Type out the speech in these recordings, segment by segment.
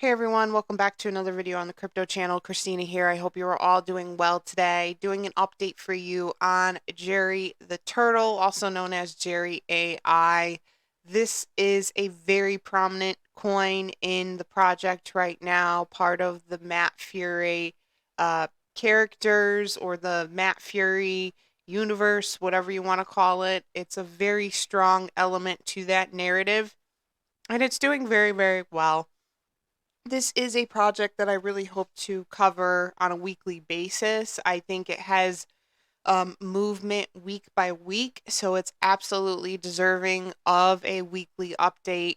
Hey everyone, welcome back to another video on the crypto channel. Christina here. I hope you are all doing well today. Doing an update for you on Jerry the Turtle, also known as JYAI. This is a very prominent coin in the project right now, part of the Matt Fury characters or the Matt Fury universe, whatever you want to call it. It's a very strong element to that narrative, and it's doing very, very well. This is a project that I really hope to cover on a weekly basis. I think it has movement week by week, so it's absolutely deserving of a weekly update.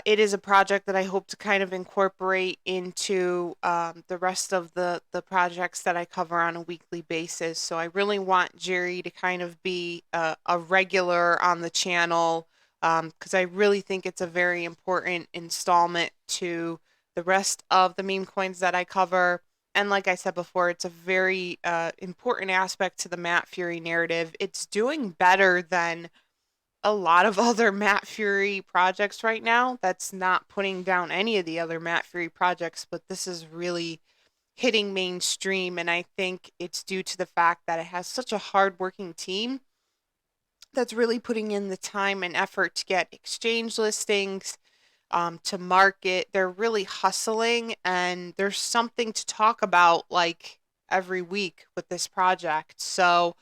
It is a project that I hope to kind of incorporate into the rest of the projects that I cover on a weekly basis. So I really want Jerry to kind of be a regular on the channel because I really think it's a very important installment to the rest of the meme coins that I cover. And like I said before, it's a very important aspect to the Matt Fury narrative. It's doing better than a lot of other Matt Fury projects right now. That's not putting down any of the other Matt Fury projects, but this is really hitting mainstream. And I think it's due to the fact that it has such a hardworking team that's really putting in the time and effort to get exchange listings, to market. They're really hustling, and there's something to talk about like every week with this project. So,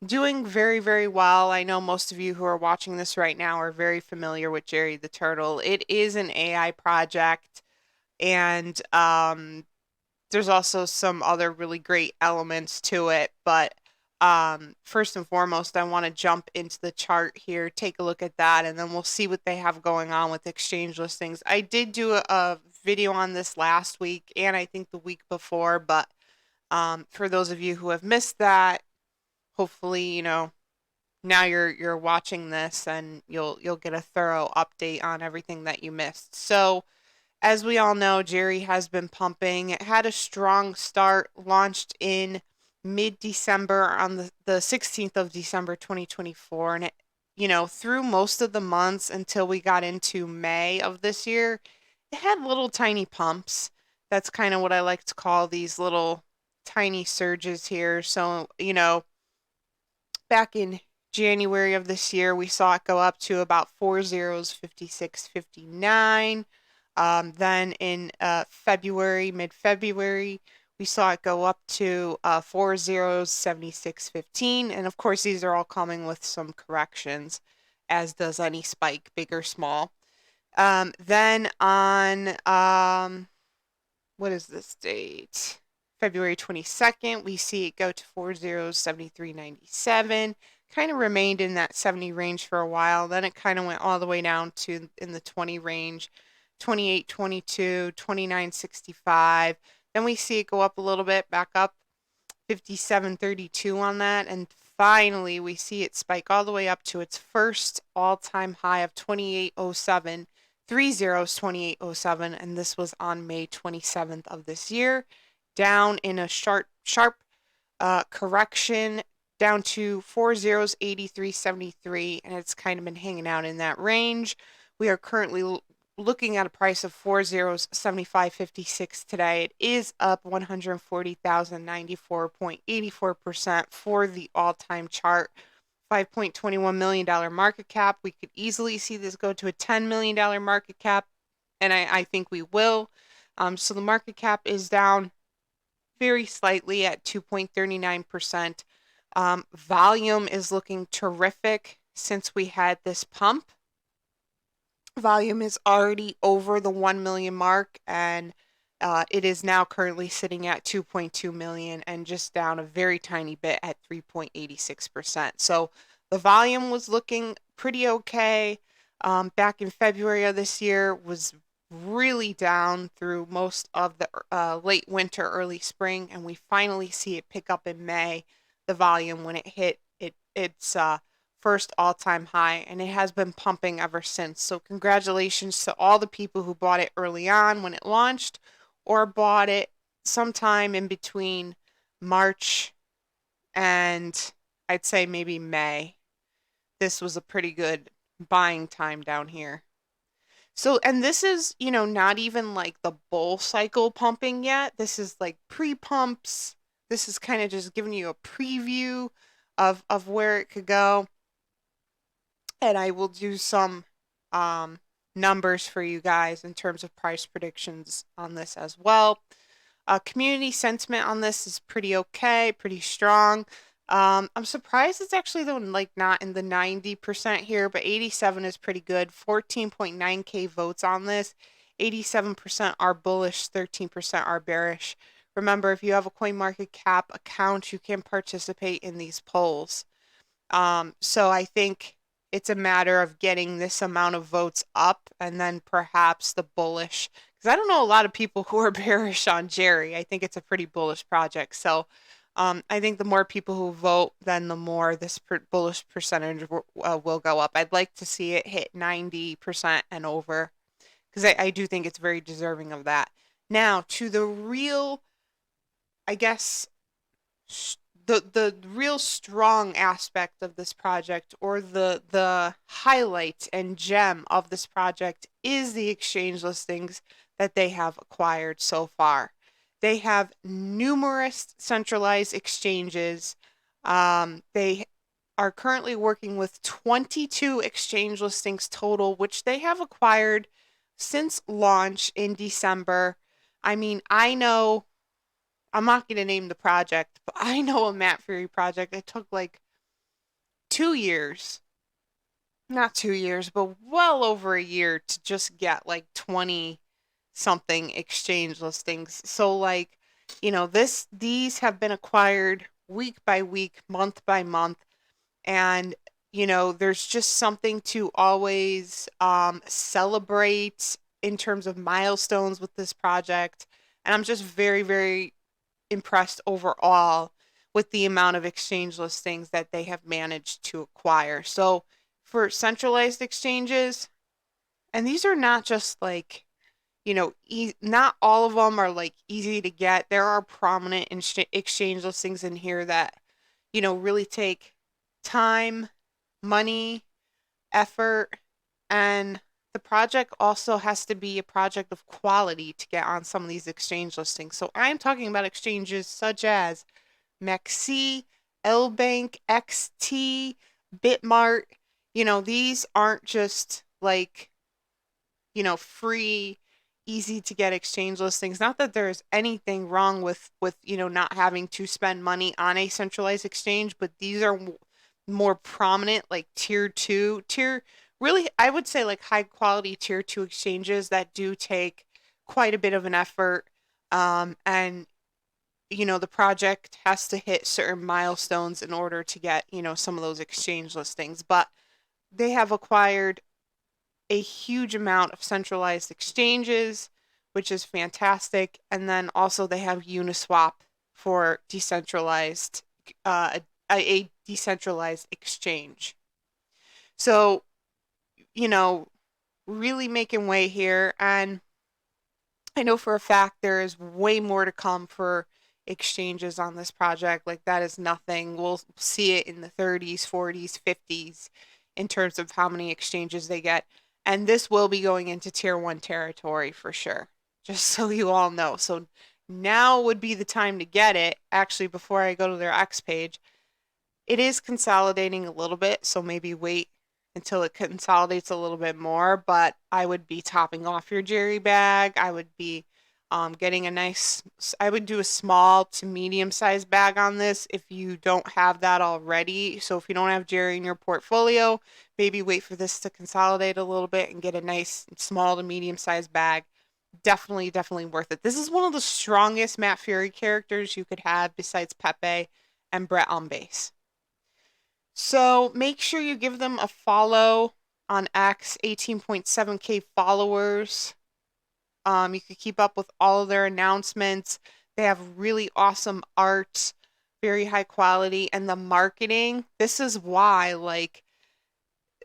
doing very, very well. I know most of you who are watching this right now are very familiar with Jerry the Turtle. It is an AI project, and there's also some other really great elements to it. But first and foremost, I want to jump into the chart here, take a look at that, and then we'll see what they have going on with exchange listings. I did do a video on this last week, and I think the week before, but for those of you who have missed that, hopefully, now you're watching this and you'll get a thorough update on everything that you missed. So, as we all know, Jerry has been pumping. It had a strong start, launched in mid-December on the 16th of December 2024, and it, through most of the months until we got into May of this year, it had little tiny pumps. That's kind of what I like to call these little tiny surges here. So, back in January of this year, we saw it go up to about 4 zeros, 56.59. Then in February, mid-February, we saw it go up to 4 zeros, 76.15. And of course, these are all coming with some corrections, as does any spike, big or small. Then on, what is this date? February 22nd, we see it go to 4 zeros, 73.97. Kind of remained in that 70 range for a while. Then it kind of went all the way down to in the 20 range, 28.22, 29.65. Then we see it go up a little bit, back up 57.32 on that. And finally, we see it spike all the way up to its first all-time high of 28.07. 3 zeros, 28.07, and this was on May 27th of this year, down in a sharp correction down to 4 zeros, 83.73, and it's kind of been hanging out in that range. We are currently looking at a price of 4 zeros, 75.56 today. It is up 140,094.84% for the all-time chart. $5.21 million market cap. We could easily see this go to a $10 million market cap, and I think we will. So the market cap is down very slightly at 2.39%. Volume is looking terrific since we had this pump. Volume is already over the 1 million mark, and it is now currently sitting at 2.2 million and just down a very tiny bit at 3.86%. So the volume was looking pretty okay. Back in February of this year was really down through most of the late winter, early spring, and we finally see it pick up in May, the volume, when it hit its first all-time high, and it has been pumping ever since. So congratulations to all the people who bought it early on when it launched, or bought it sometime in between March and I'd say maybe May. This was a pretty good buying time down here. So, and this is, not even like the bull cycle pumping yet. This is like pre-pumps. This is kind of just giving you a preview of where it could go. And I will do some um, numbers for you guys in terms of price predictions on this as well. Community sentiment on this is pretty okay, pretty strong. I'm surprised it's actually though like not in the 90% here, but 87 is pretty good. 14.9K votes on this. 87% are bullish, 13% are bearish. Remember, if you have a CoinMarketCap account, you can participate in these polls. So I think it's a matter of getting this amount of votes up and then perhaps the bullish. Because I don't know a lot of people who are bearish on Jerry. I think it's a pretty bullish project. So I think the more people who vote, then the more this bullish percentage will go up. I'd like to see it hit 90% and over because I do think it's very deserving of that. Now, to the real, I guess, the real strong aspect of this project, or the highlight and gem of this project, is the exchange listings that they have acquired so far. They have numerous centralized exchanges. They are currently working with 22 exchange listings total, which they have acquired since launch in December. I mean, I know I'm not going to name the project, but I know a Map Fury project. It took like 2 years, not 2 years, but well over a year to just get like 20 something exchange listings. So like, these have been acquired week by week, month by month, and there's just something to always celebrate in terms of milestones with this project. And I'm just very, very impressed overall with the amount of exchange listings that they have managed to acquire. So for centralized exchanges, and these are not just like, not all of them are like easy to get. There are prominent exchange listings in here that, really take time, money, effort, and the project also has to be a project of quality to get on some of these exchange listings. So I'm talking about exchanges such as MEXC, LBank, XT, Bitmart. These aren't just like, free, easy to get exchange listings. Not that there's anything wrong with, not having to spend money on a centralized exchange, but these are more prominent, like really, I would say like high quality tier two exchanges that do take quite a bit of an effort. And the project has to hit certain milestones in order to get, some of those exchange listings. But they have acquired a huge amount of centralized exchanges, which is fantastic. And then also they have Uniswap for decentralized, a decentralized exchange. So, you know, really making way here. And I know for a fact there is way more to come for exchanges on this project. Like that is nothing. We'll see it in the 30s, 40s, 50s in terms of how many exchanges they get. And this will be going into tier one territory for sure, just so you all know. So now would be the time to get it. Actually, before I go to their X page, it is consolidating a little bit, so maybe wait until it consolidates a little bit more, but I would be topping off your Jerry bag. I would be getting I would do a small to medium sized bag on this if you don't have that already. So if you don't have Jerry in your portfolio, maybe wait for this to consolidate a little bit and get a nice small to medium sized bag. Definitely, definitely worth it. This is one of the strongest Matt Fury characters you could have besides Pepe and Brett on base. So make sure you give them a follow on X, 18.7K followers. You can keep up with all of their announcements. They have really awesome art, very high quality, and the marketing. This is why, like,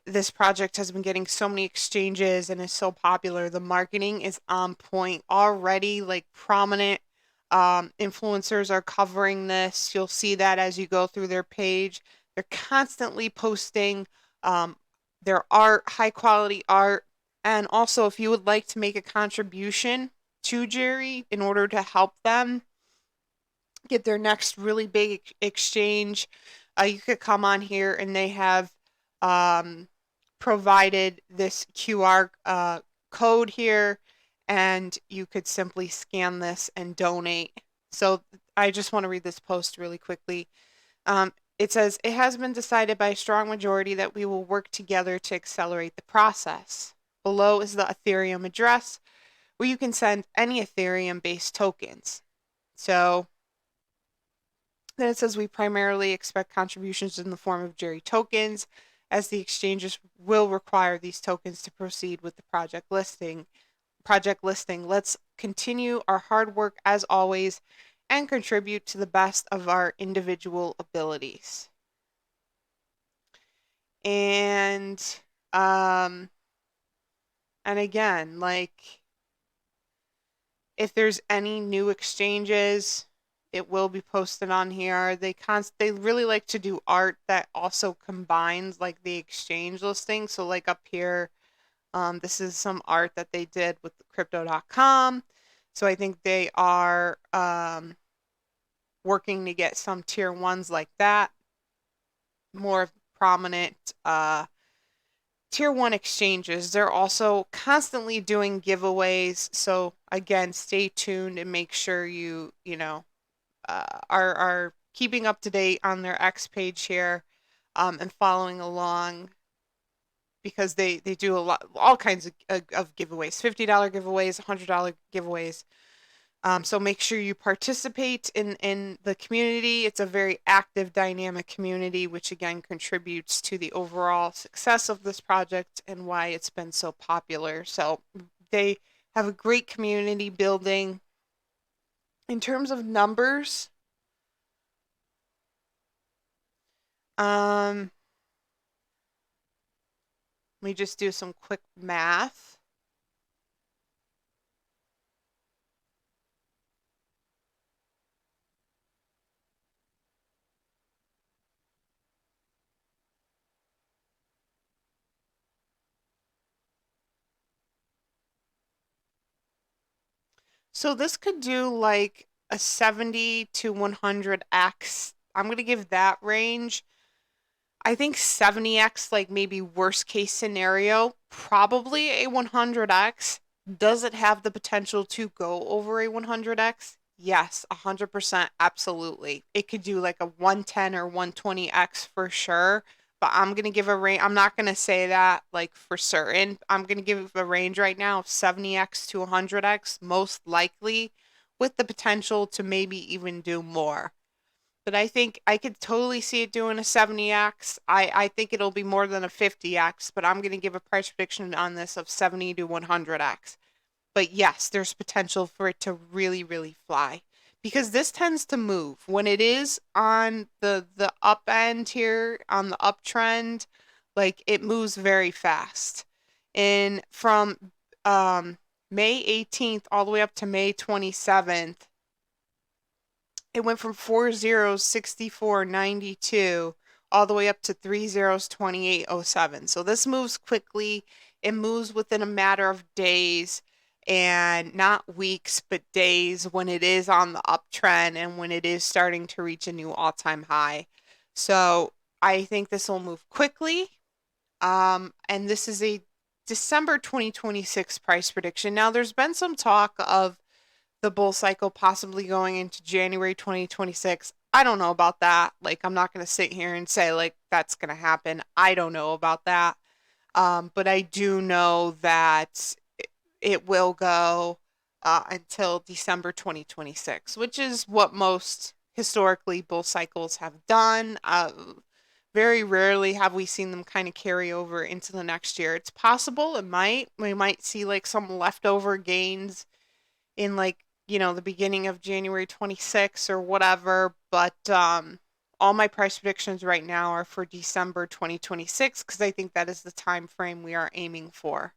this project has been getting so many exchanges and is so popular. The marketing is on point already, like prominent influencers are covering this. You'll see that as you go through their page. They're constantly posting their art, high quality art. And also, if you would like to make a contribution to Jerry in order to help them get their next really big exchange, you could come on here, and they have um, provided this QR code here, and you could simply scan this and donate. So I just want to read this post really quickly. It says, it has been decided by a strong majority that we will work together to accelerate the process. Below is the Ethereum address where you can send any Ethereum-based tokens. So then it says we primarily expect contributions in the form of Jerry tokens, as the exchanges will require these tokens to proceed with the project listing. Let's continue our hard work as always and contribute to the best of our individual abilities. And again, like, if there's any new exchanges, it will be posted on here. They really like to do art that also combines like the exchange listing. So like up here, this is some art that they did with crypto.com. So I think they are working to get some tier ones like that, more prominent tier one exchanges. They're also constantly doing giveaways. So again, stay tuned and make sure you are keeping up to date on their X page here, and following along, because they do all kinds of giveaways, $50 giveaways, $100 giveaways. So make sure you participate in the community. It's a very active, dynamic community, which again contributes to the overall success of this project and why it's been so popular. So they have a great community building. In terms of numbers, let me just do some quick math. So this could do like a 70 to 100x. I'm going to give that range. I think 70x, like maybe worst case scenario, probably a 100x. Does it have the potential to go over a 100x? Yes, 100%, absolutely. It could do like a 110 or 120x for sure, but I'm going to give a range. I'm not going to say that like for certain. I'm going to give a range right now of 70x to 100x, most likely, with the potential to maybe even do more. But I think I could totally see it doing a 70x. I think it'll be more than a 50x, but I'm going to give a price prediction on this of 70 to 100x. But yes, there's potential for it to really, really fly, because this tends to move when it is on the up end here, on the uptrend, like it moves very fast. And from May 18th all the way up to May 27th, it went from 4 zeros 64.92 all the way up to 3 zeros 28.07. So this moves quickly. It moves within a matter of days, and not weeks, but days, when it is on the uptrend and when it is starting to reach a new all-time high. So I think this will move quickly. And this is a December 2026 price prediction. Now, there's been some talk of the bull cycle possibly going into January 2026. I don't know about that. Like, I'm not going to sit here and say, like, that's going to happen. I don't know about that. But I do know that it will go until December 2026, which is what most historically bull cycles have done. Very rarely have we seen them kind of carry over into the next year. It's possible, it might. We might see like some leftover gains in like, the beginning of January 26 or whatever, but all my price predictions right now are for December 2026, because I think that is the time frame we are aiming for.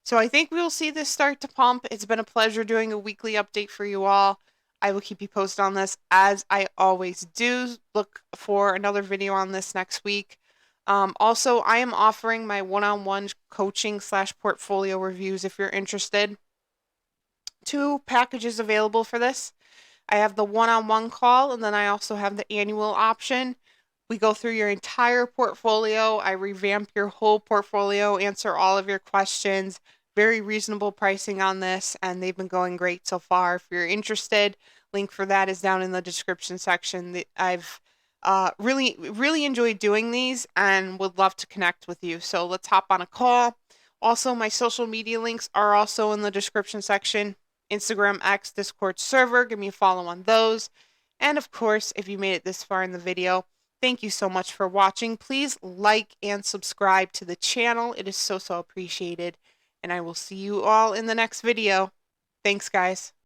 So I think we'll see this start to pump. It's been a pleasure doing a weekly update for you all. I will keep you posted on this, as I always do. Look for another video on this next week. Also, I am offering my one-on-one coaching / portfolio reviews if you're interested. Two packages available for this. I have the one-on-one call, and then I also have the annual option. We go through your entire portfolio. I revamp your whole portfolio, answer all of your questions. Very reasonable pricing on this, and they've been going great so far. If you're interested, link for that is down in the description section. I've really enjoyed doing these and would love to connect with you. So let's hop on a call. Also, my social media links are also in the description section. Instagram, X, Discord server. Give me a follow on those. And of course, if you made it this far in the video, thank you so much for watching. Please like and subscribe to the channel. It is so appreciated. And I will see you all in the next video. Thanks, guys.